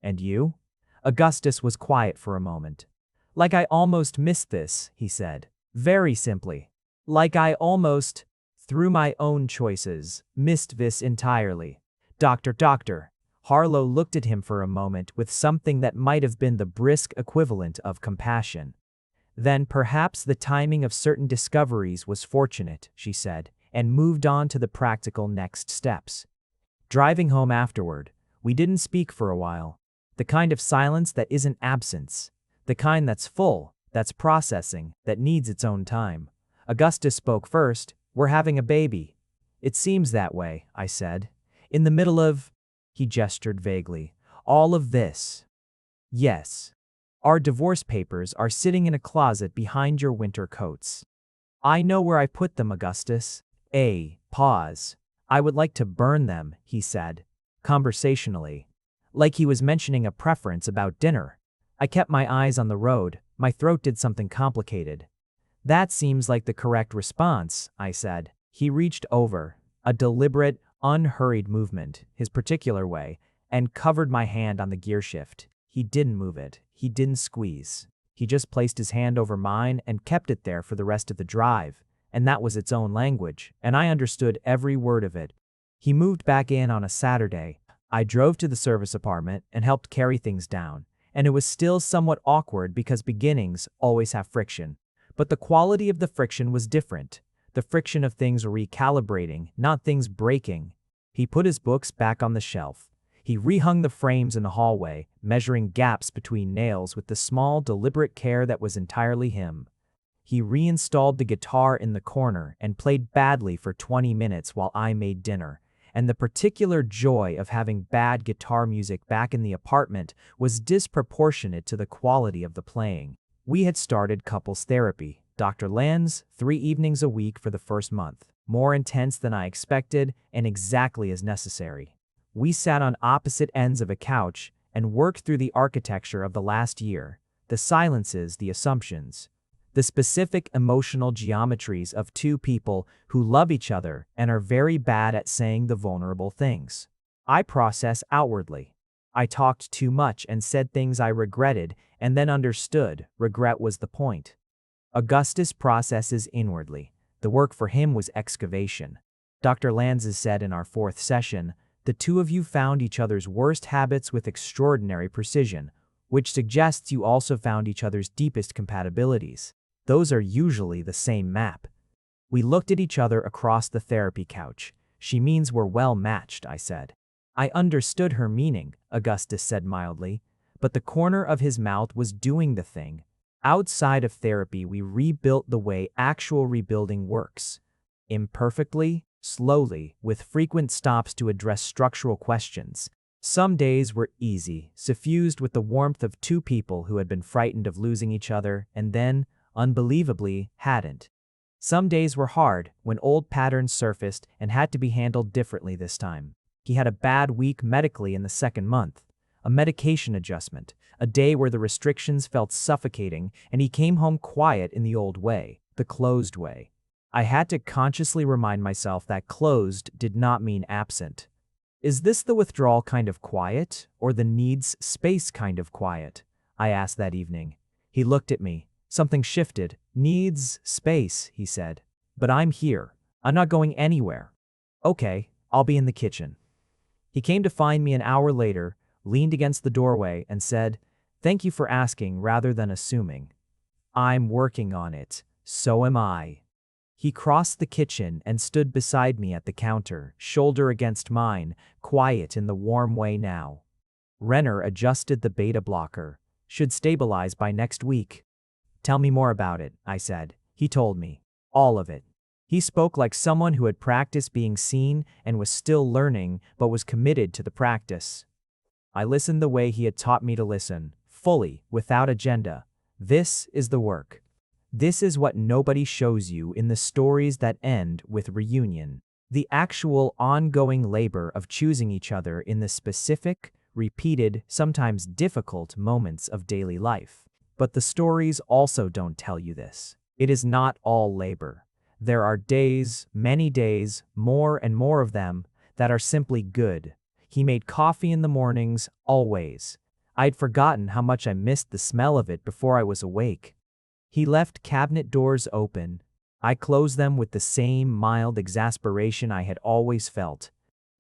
And you? Augustus was quiet for a moment. Like I almost missed this, he said. Very simply. Like I almost, through my own choices, missed this entirely. Doctor. Harlow looked at him for a moment with something that might have been the brisk equivalent of compassion. Then perhaps the timing of certain discoveries was fortunate, she said, and moved on to the practical next steps. Driving home afterward, we didn't speak for a while. The kind of silence that isn't absence. The kind that's full, that's processing, that needs its own time. Augustus spoke first. We're having a baby. It seems that way, I said. In the middle of, he gestured vaguely, all of this. Yes. Our divorce papers are sitting in a closet behind your winter coats. I know where I put them, Augustus. Pause. I would like to burn them, he said, conversationally, like he was mentioning a preference about dinner. I kept my eyes on the road. My throat did something complicated. That seems like the correct response, I said. He reached over, a deliberate, unhurried movement, his particular way, and covered my hand on the gear shift. He didn't move it. He didn't squeeze. He just placed his hand over mine and kept it there for the rest of the drive, and that was its own language, and I understood every word of it. He moved back in on a Saturday. I drove to the service apartment and helped carry things down, and it was still somewhat awkward because beginnings always have friction. But the quality of the friction was different. The friction of things recalibrating, not things breaking. He put his books back on the shelf. He rehung the frames in the hallway, measuring gaps between nails with the small, deliberate care that was entirely him. He reinstalled the guitar in the corner and played badly for 20 minutes while I made dinner, and the particular joy of having bad guitar music back in the apartment was disproportionate to the quality of the playing. We had started couples therapy, Dr. Land's 3 evenings a week for the first month, more intense than I expected and exactly as necessary. We sat on opposite ends of a couch and worked through the architecture of the last year, the silences, the assumptions, the specific emotional geometries of two people who love each other and are very bad at saying the vulnerable things. I process outwardly. I talked too much and said things I regretted and then understood regret was the point. Augustus processes inwardly. The work for him was excavation. Dr. Lanza said in our 4th session, the two of you found each other's worst habits with extraordinary precision, which suggests you also found each other's deepest compatibilities. Those are usually the same map. We looked at each other across the therapy couch. She means we're well matched, I said. I understood her meaning, Augustus said mildly, but the corner of his mouth was doing the thing. Outside of therapy, we rebuilt the way actual rebuilding works. Imperfectly, slowly, with frequent stops to address structural questions. Some days were easy, suffused with the warmth of two people who had been frightened of losing each other and then, unbelievably, hadn't. Some days were hard, when old patterns surfaced and had to be handled differently this time. He had a bad week medically in the 2nd month. A medication adjustment, a day where the restrictions felt suffocating, and he came home quiet in the old way, the closed way. I had to consciously remind myself that closed did not mean absent. Is this the withdrawal kind of quiet, or the needs space kind of quiet? I asked that evening. He looked at me. Something shifted. Needs space, he said. But I'm here. I'm not going anywhere. Okay, I'll be in the kitchen. He came to find me an hour later, leaned against the doorway, and said, "Thank you for asking rather than assuming. I'm working on it. So am I." He crossed the kitchen and stood beside me at the counter, shoulder against mine, quiet in the warm way now. Renner adjusted the beta blocker. Should stabilize by next week. Tell me more about it, I said. He told me. All of it. He spoke like someone who had practiced being seen and was still learning, but was committed to the practice. I listened the way he had taught me to listen, fully, without agenda. This is the work. This is what nobody shows you in the stories that end with reunion. The actual ongoing labor of choosing each other in the specific, repeated, sometimes difficult moments of daily life. But the stories also don't tell you this. It is not all labor. There are days, many days, more and more of them, that are simply good. He made coffee in the mornings, always. I'd forgotten how much I missed the smell of it before I was awake. He left cabinet doors open. I closed them with the same mild exasperation I had always felt.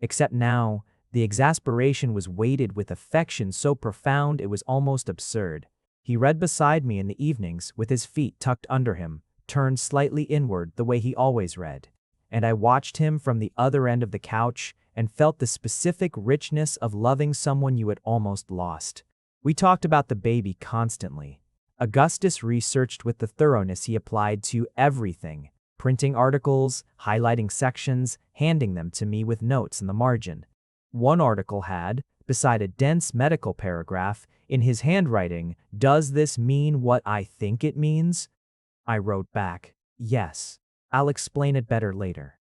Except now, the exasperation was weighted with affection so profound it was almost absurd. He read beside me in the evenings with his feet tucked under him, turned slightly inward the way he always read. And I watched him from the other end of the couch and felt the specific richness of loving someone you had almost lost. We talked about the baby constantly. Augustus researched with the thoroughness he applied to everything. printing articles, highlighting sections, handing them to me with notes in the margin. One article had, beside a dense medical paragraph, in his handwriting, "Does this mean what I think it means?" I wrote back, "Yes. I'll explain it better later."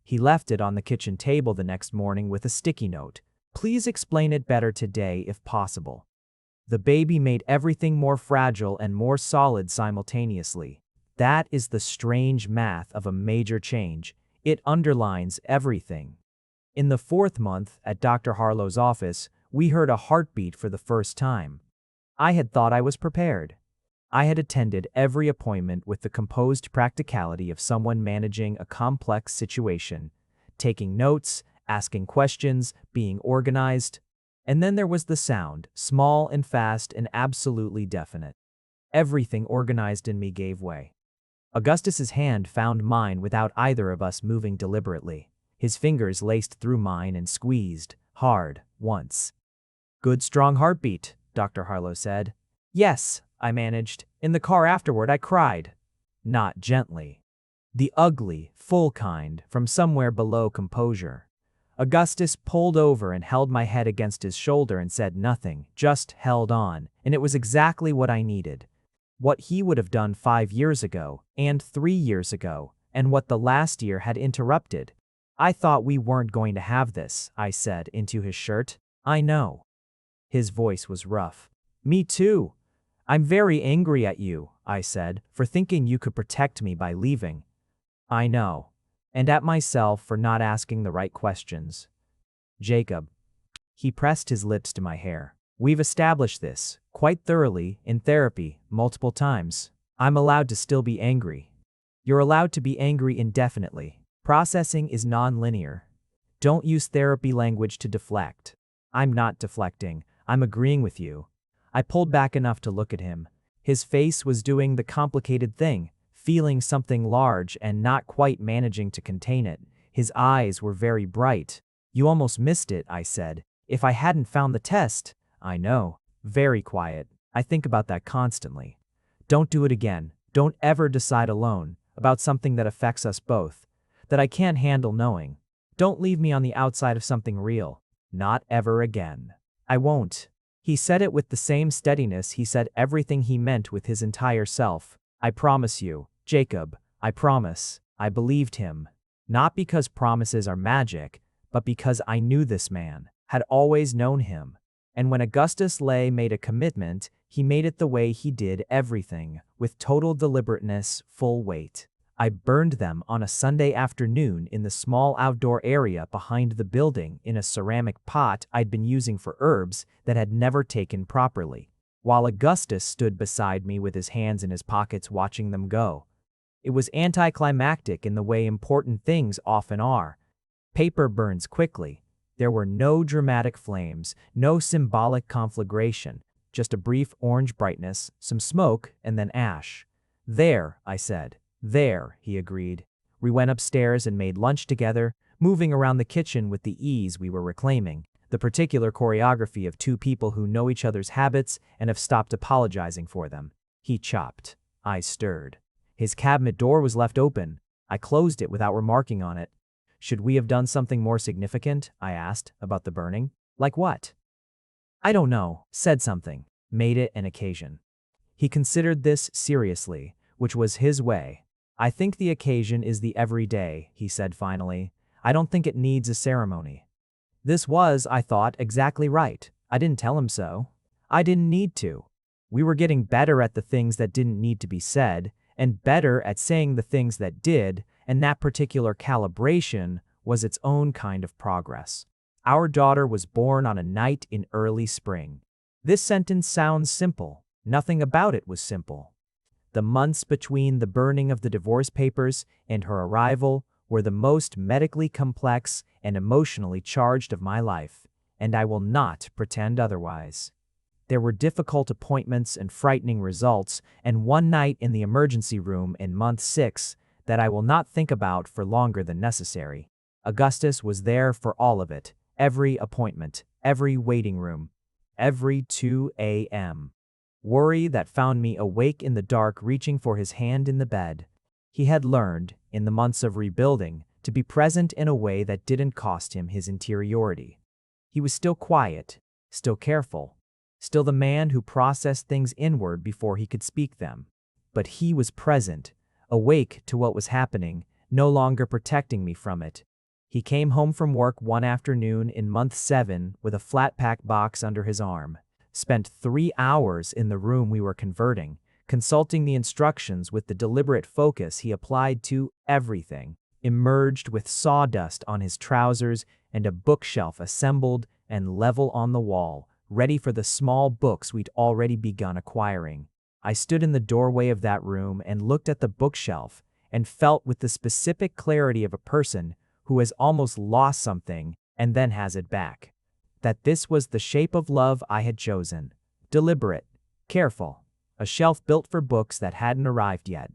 He left it on the kitchen table the next morning with a sticky note. "Please explain it better today if possible." The baby made everything more fragile and more solid simultaneously. That is the strange math of a major change. It underlines everything. In the 4th month, at Dr. Harlow's office, we heard a heartbeat for the first time. I had thought I was prepared. I had attended every appointment with the composed practicality of someone managing a complex situation, taking notes, asking questions, being organized. And then there was the sound, small and fast and absolutely definite. Everything organized in me gave way. Augustus's hand found mine without either of us moving deliberately. His fingers laced through mine and squeezed, hard, once. "Good strong heartbeat," Dr. Harlow said. "Yes," I managed. "In the car afterward I cried." Not gently. The ugly, full kind, from somewhere below composure. Augustus pulled over and held my head against his shoulder and said nothing, just held on, and it was exactly what I needed. What he would have done 5 years ago, and 3 years ago, and what the last year had interrupted. "I thought we weren't going to have this," I said into his shirt. "I know." His voice was rough. "Me too. I'm very angry at you," I said, "for thinking you could protect me by leaving." "I know. And at myself for not asking the right questions." "Jacob." He pressed his lips to my hair. "We've established this, quite thoroughly, in therapy, multiple times. I'm allowed to still be angry. You're allowed to be angry indefinitely. Processing is non-linear. Don't use therapy language to deflect." "I'm not deflecting. I'm agreeing with you." I pulled back enough to look at him. His face was doing the complicated thing, feeling something large and not quite managing to contain it. His eyes were very bright. "You almost missed it," I said. "If I hadn't found the test." "I know." Very quiet. "I think about that constantly. Don't do it again. Don't ever decide alone about something that affects us both, that I can't handle knowing. Don't leave me on the outside of something real. Not ever again." "I won't." He said it with the same steadiness he said everything he meant with his entire self. "I promise you, Jacob, I promise." I believed him. Not because promises are magic, but because I knew this man, had always known him. And when Augustus Lay made a commitment, he made it the way he did everything, with total deliberateness, full weight. I burned them on a Sunday afternoon in the small outdoor area behind the building in a ceramic pot I'd been using for herbs that had never taken properly, while Augustus stood beside me with his hands in his pockets watching them go. It was anticlimactic in the way important things often are. Paper burns quickly. There were no dramatic flames, no symbolic conflagration, just a brief orange brightness, some smoke, and then ash. "There," I said. "There," he agreed. We went upstairs and made lunch together, moving around the kitchen with the ease we were reclaiming, the particular choreography of two people who know each other's habits and have stopped apologizing for them. He chopped. I stirred. His cabinet door was left open. I closed it without remarking on it. "Should we have done something more significant?" I asked, about the burning. "Like what?" "I don't know. Said something. Made it an occasion." He considered this seriously, which was his way. "I think the occasion is the everyday," he said finally. "I don't think it needs a ceremony." This was, I thought, exactly right. I didn't tell him so. I didn't need to. We were getting better at the things that didn't need to be said, and better at saying the things that did, and that particular calibration was its own kind of progress. Our daughter was born on a night in early spring. This sentence sounds simple. Nothing about it was simple. The months between the burning of the divorce papers and her arrival were the most medically complex and emotionally charged of my life, and I will not pretend otherwise. There were difficult appointments and frightening results, and one night in the emergency room in month 6 that I will not think about for longer than necessary. Augustus was there for all of it, every appointment, every waiting room, every 2 a.m. worry that found me awake in the dark reaching for his hand in the bed. He had learned, in the months of rebuilding, to be present in a way that didn't cost him his interiority. He was still quiet, still careful, still the man who processed things inward before he could speak them. But he was present, awake to what was happening, no longer protecting me from it. He came home from work one afternoon in month 7 with a flat-pack box under his arm, spent 3 hours in the room we were converting, consulting the instructions with the deliberate focus he applied to everything, emerged with sawdust on his trousers and a bookshelf assembled and level on the wall, ready for the small books we'd already begun acquiring. I stood in the doorway of that room and looked at the bookshelf and felt with the specific clarity of a person who has almost lost something and then has it back, that this was the shape of love I had chosen. Deliberate, careful, a shelf built for books that hadn't arrived yet.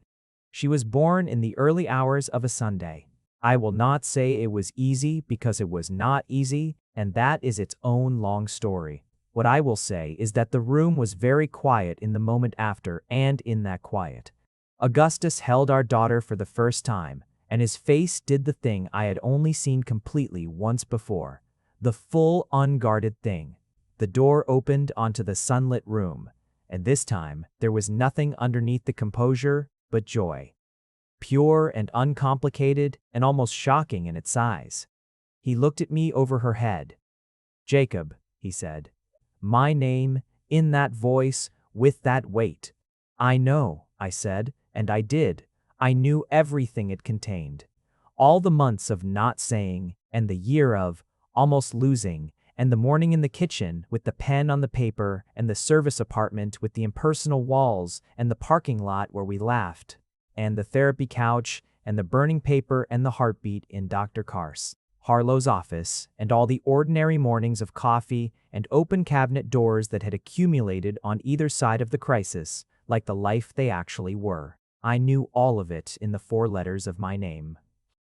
She was born in the early hours of a Sunday. I will not say it was easy because it was not easy, and that is its own long story. What I will say is that the room was very quiet in the moment after, and in that quiet, Augustus held our daughter for the first time, and his face did the thing I had only seen completely once before, the full unguarded thing. The door opened onto the sunlit room, and this time there was nothing underneath the composure but joy. Pure and uncomplicated and almost shocking in its size. He looked at me over her head. "Jacob," he said. My name, in that voice, with that weight. "I know," I said, and I did. I knew everything it contained. All the months of not saying, and the year of almost losing, and the morning in the kitchen with the pen on the paper, and the service apartment with the impersonal walls, and the parking lot where we laughed, and the therapy couch, and the burning paper and the heartbeat in Dr. Harlow's office, and all the ordinary mornings of coffee and open cabinet doors that had accumulated on either side of the crisis, like the life they actually were. I knew all of it in the 4 letters of my name.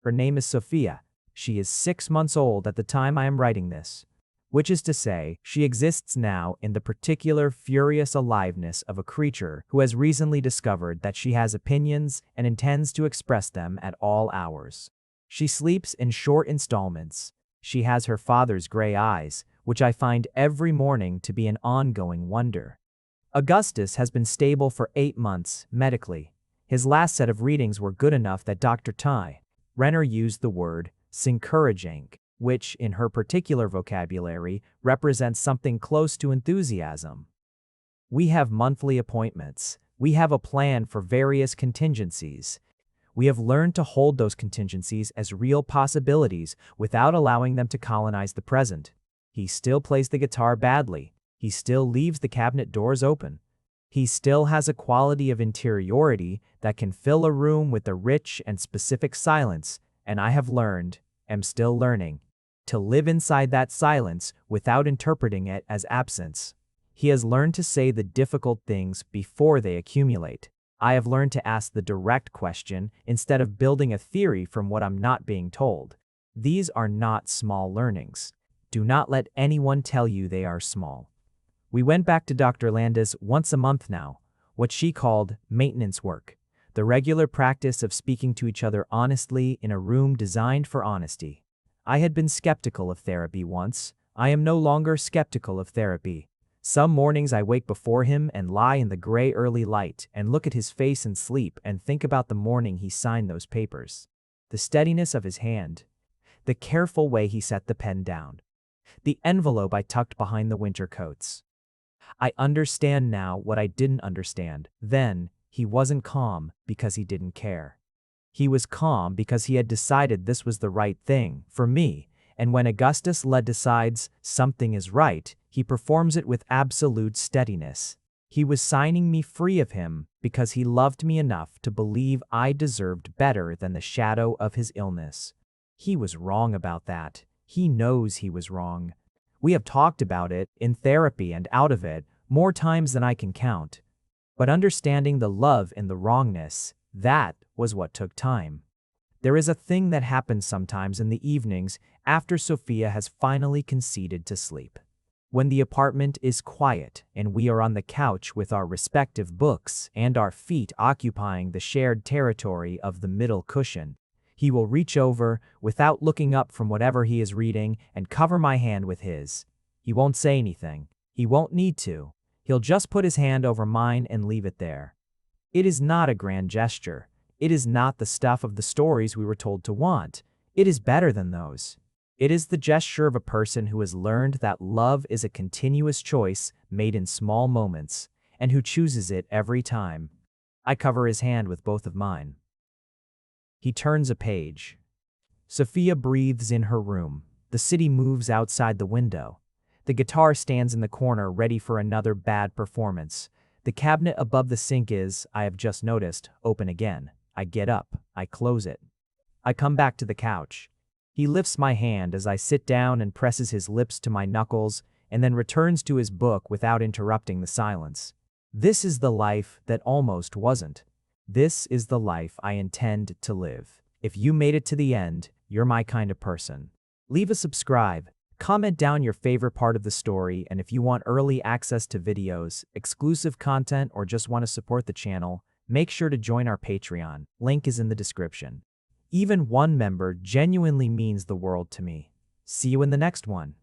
Her name is Sophia. She is 6 months old at the time I am writing this, which is to say, she exists now in the particular furious aliveness of a creature who has recently discovered that she has opinions and intends to express them at all hours. She sleeps in short installments. She has her father's gray eyes, which I find every morning to be an ongoing wonder. Augustus has been stable for 8 months, medically. His last set of readings were good enough that Dr. Ty Renner used the word encouraging, which, in her particular vocabulary, represents something close to enthusiasm. We have monthly appointments. We have a plan for various contingencies. We have learned to hold those contingencies as real possibilities without allowing them to colonize the present. He still plays the guitar badly. He still leaves the cabinet doors open. He still has a quality of interiority that can fill a room with a rich and specific silence, and I have learned, am still learning, to live inside that silence without interpreting it as absence. He has learned to say the difficult things before they accumulate. I have learned to ask the direct question instead of building a theory from what I'm not being told. These are not small learnings. Do not let anyone tell you they are small. We went back to Dr. Landis once a month now, what she called maintenance work, the regular practice of speaking to each other honestly in a room designed for honesty. I had been skeptical of therapy once. I am no longer skeptical of therapy. Some mornings I wake before him and lie in the gray early light and look at his face and sleep and think about the morning he signed those papers. The steadiness of his hand. The careful way he set the pen down. The envelope I tucked behind the winter coats. I understand now what I didn't understand. Then, he wasn't calm because he didn't care. He was calm because he had decided this was the right thing for me, and when Augustus Led decides something is right, he performs it with absolute steadiness. He was signing me free of him because he loved me enough to believe I deserved better than the shadow of his illness. He was wrong about that. He knows he was wrong. We have talked about it, in therapy and out of it, more times than I can count. But understanding the love in the wrongness, that was what took time. There is a thing that happens sometimes in the evenings after Sophia has finally conceded to sleep. When the apartment is quiet and we are on the couch with our respective books and our feet occupying the shared territory of the middle cushion, He will reach over, without looking up from whatever he is reading, and cover my hand with his. He won't say anything. He won't need to. He'll just put his hand over mine and leave it there. It is not a grand gesture. It is not the stuff of the stories we were told to want. It is better than those. It is the gesture of a person who has learned that love is a continuous choice made in small moments, and who chooses it every time. I cover his hand with both of mine. He turns a page. Sophia breathes in her room. The city moves outside the window. The guitar stands in the corner ready for another bad performance. The cabinet above the sink is, I have just noticed, open again. I get up. I close it. I come back to the couch. He lifts my hand as I sit down and presses his lips to my knuckles, and then returns to his book without interrupting the silence. This is the life that almost wasn't. This is the life I intend to live. If you made it to the end, you're my kind of person. Leave a subscribe, comment down your favorite part of the story, and if you want early access to videos, exclusive content, or just want to support the channel, make sure to join our Patreon. Link is in the description. Even one member genuinely means the world to me. See you in the next one.